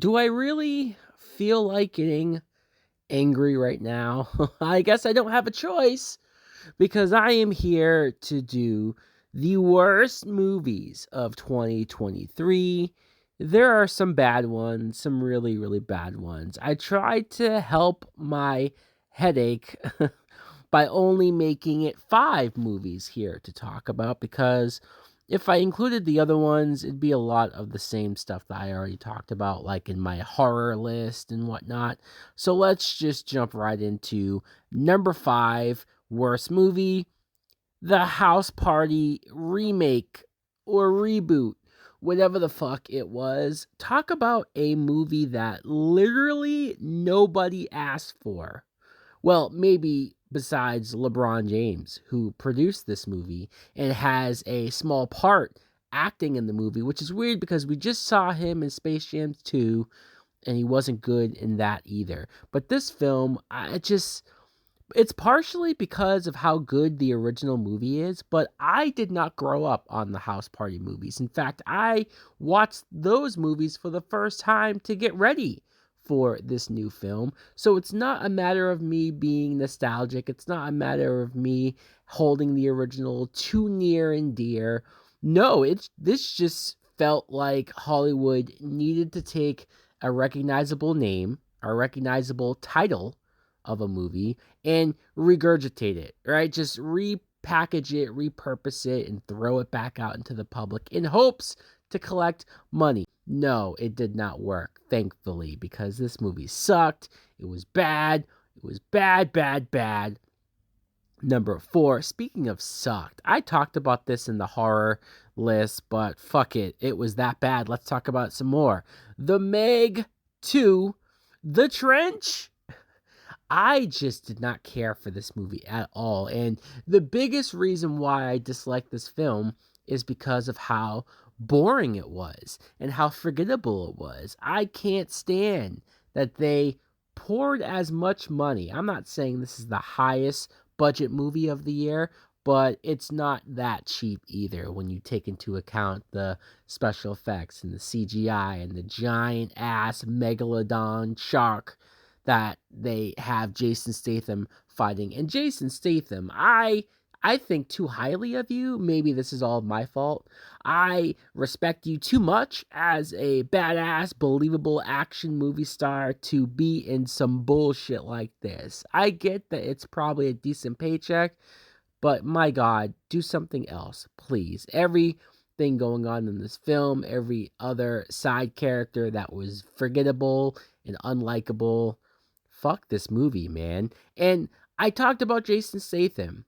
Do I really feel like getting angry right now? I guess I don't have a choice because I am here to do the worst movies of 2023. There are some bad ones, some really, really bad ones. I tried to help my headache by only making it 5 movies here to talk about because if I included the other ones, it'd be a lot of the same stuff that I already talked about, like in my horror list and whatnot. So let's just jump right into number 5 worst movie, The House Party remake or reboot, whatever the fuck it was. Talk about a movie that literally nobody asked for. Well, maybe besides LeBron James, who produced this movie and has a small part acting in the movie, which is weird because we just saw him in Space Jam 2 and he wasn't good in that either. But this film, it's partially because of how good the original movie is, but I did not grow up on the House Party movies. In fact, I watched those movies for the first time to get ready for this new film. So it's not a matter of me being nostalgic. It's not a matter of me holding the original too near and dear. No, this just felt like Hollywood needed to take a recognizable name, a recognizable title of a movie and regurgitate it, right? Just repackage it, repurpose it, and throw it back out into the public in hopes to collect money. No, it did not work, thankfully, because this movie sucked. It was bad. It was bad, bad, bad. Number 4, speaking of sucked, I talked about this in the horror list, but fuck it. It was that bad. Let's talk about it some more. The Meg 2, The Trench. I just did not care for this movie at all. And the biggest reason why I dislike this film is because of how boring it was and how forgettable it was. I can't stand that they poured as much money. I'm not saying this is the highest budget movie of the year, but it's not that cheap either when you take into account the special effects and the CGI and the giant ass megalodon shark that they have Jason Statham fighting. And Jason Statham, I think too highly of you. Maybe this is all my fault. I respect you too much as a badass, believable action movie star to be in some bullshit like this. I get that it's probably a decent paycheck, but my God, do something else, please. Everything going on in this film, every other side character that was forgettable and unlikable. Fuck this movie, man. And I talked about Jason Statham.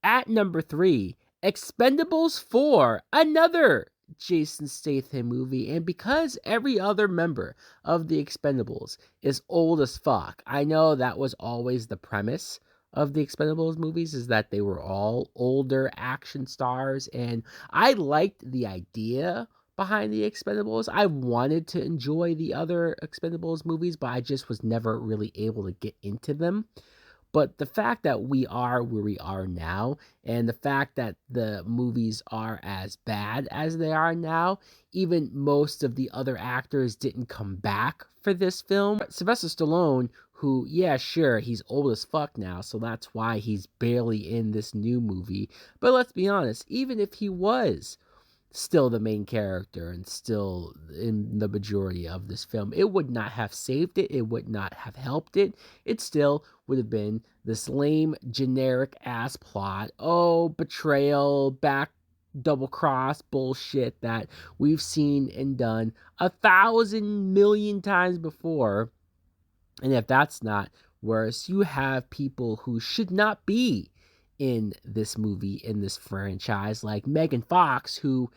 At number 3, Expendables 4, another Jason Statham movie. And because every other member of the Expendables is old as fuck, I know that was always the premise of the Expendables movies, is that they were all older action stars. And I liked the idea behind the Expendables. I wanted to enjoy the other Expendables movies, but I just was never really able to get into them. But the fact that we are where we are now, and the fact that the movies are as bad as they are now, even most of the other actors didn't come back for this film. Sylvester Stallone, who, yeah, sure, he's old as fuck now, so that's why he's barely in this new movie. But let's be honest, even if he was still the main character and still in the majority of this film, it would not have saved it. It would not have helped it. It still would have been this lame, generic ass plot. Oh, betrayal, back double cross bullshit that we've seen and done 1,000,000,000 times before. And if that's not worse, you have people who should not be in this movie, in this franchise, like Megan Fox, who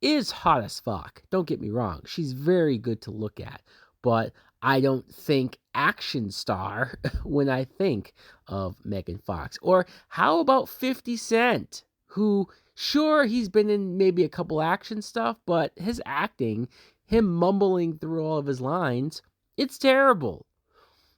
is hot as fuck. Don't get me wrong. She's very good to look at. But I don't think action star when I think of Megan Fox. Or how about 50 Cent, who, sure, he's been in maybe a couple action stuff, but his acting, him mumbling through all of his lines, it's terrible.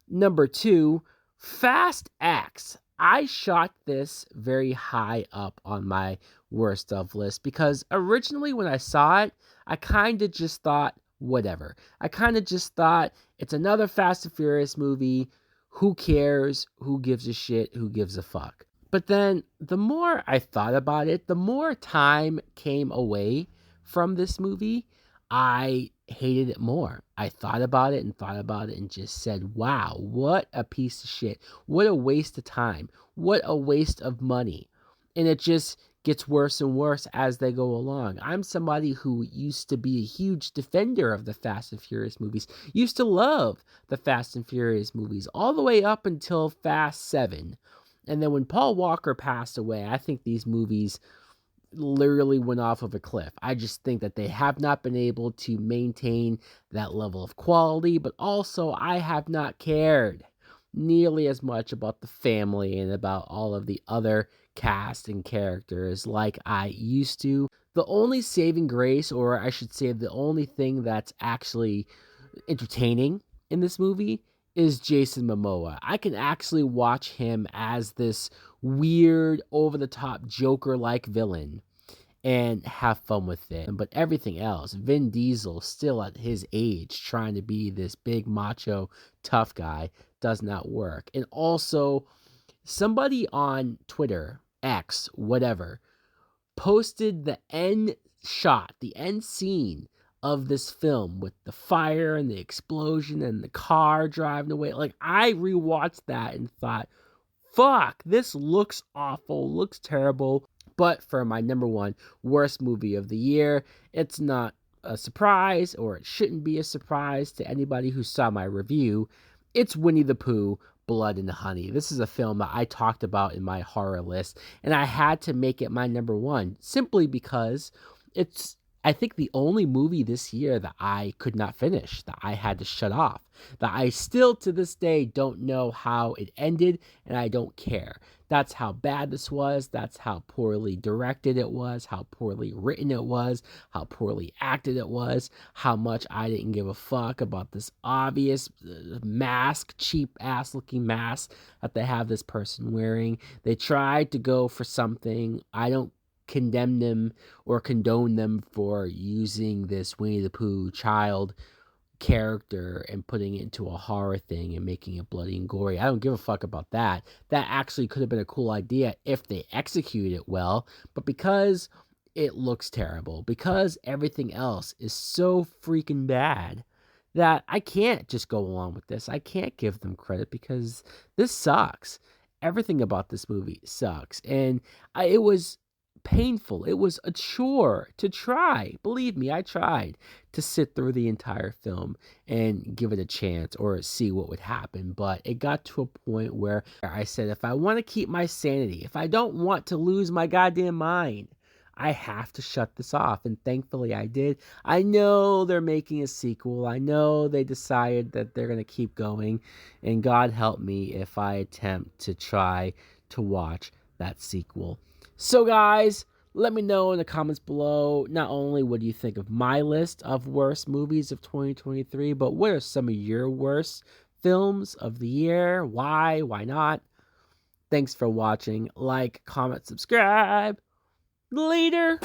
Number 2, Fast X. I shot this very high up on my worst of list because originally when I saw it, I kind of just thought, whatever. I kind of just thought it's another Fast and Furious movie. Who cares? Who gives a shit? Who gives a fuck? But then the more I thought about it, the more time came away from this movie, I hated it more. I thought about it and thought about it and just said, wow, what a piece of shit. What a waste of time. What a waste of money. And it just gets worse and worse as they go along. I'm somebody who used to be a huge defender of the Fast and Furious movies, used to love the Fast and Furious movies, all the way up until Fast 7. And then when Paul Walker passed away, I think these movies literally went off of a cliff. I just think that they have not been able to maintain that level of quality, but also I have not cared nearly as much about the family and about all of the other cast and characters like I used to. The only saving grace, or I should say the only thing that's actually entertaining in this movie, is Jason Momoa. I can actually watch him as this weird, over the top Joker like villain and have fun with it. But everything else, Vin Diesel, still at his age, trying to be this big macho tough guy, does not work. And also, somebody on Twitter, X, whatever, posted the end shot, the end scene of this film with the fire and the explosion and the car driving away. Like, I rewatched that and thought, fuck, this looks awful, looks terrible. But for my number one worst movie of the year, it's not a surprise, or it shouldn't be a surprise to anybody who saw my review. It's Winnie the Pooh, Blood and Honey. This is a film that I talked about in my horror list, and I had to make it my number one simply because it's, I think, the only movie this year that I could not finish, that I had to shut off, that I still to this day don't know how it ended, and I don't care. That's how bad this was. That's how poorly directed it was, how poorly written it was, how poorly acted it was, how much I didn't give a fuck about this obvious mask, cheap ass looking mask that they have this person wearing. They tried to go for something. I don't condemn them or condone them for using this Winnie the Pooh child character and putting it into a horror thing and making it bloody and gory. I don't give a fuck about that. That actually could have been a cool idea if they execute it well, but because it looks terrible, because everything else is so freaking bad, that I can't just go along with this. I can't give them credit because this sucks. Everything about this movie sucks. And it was painful. It was a chore to try. Believe me, I tried to sit through the entire film and give it a chance or see what would happen. But it got to a point where I said, if I want to keep my sanity, if I don't want to lose my goddamn mind, I have to shut this off. And thankfully I did. I know they're making a sequel. I know they decided that they're going to keep going. And God help me if I attempt to try to watch that sequel. So guys, let me know in the comments below, not only what do you think of my list of worst movies of 2023, but what are some of your worst films of the year? Why not? Thanks for watching. Like, comment, subscribe. Later.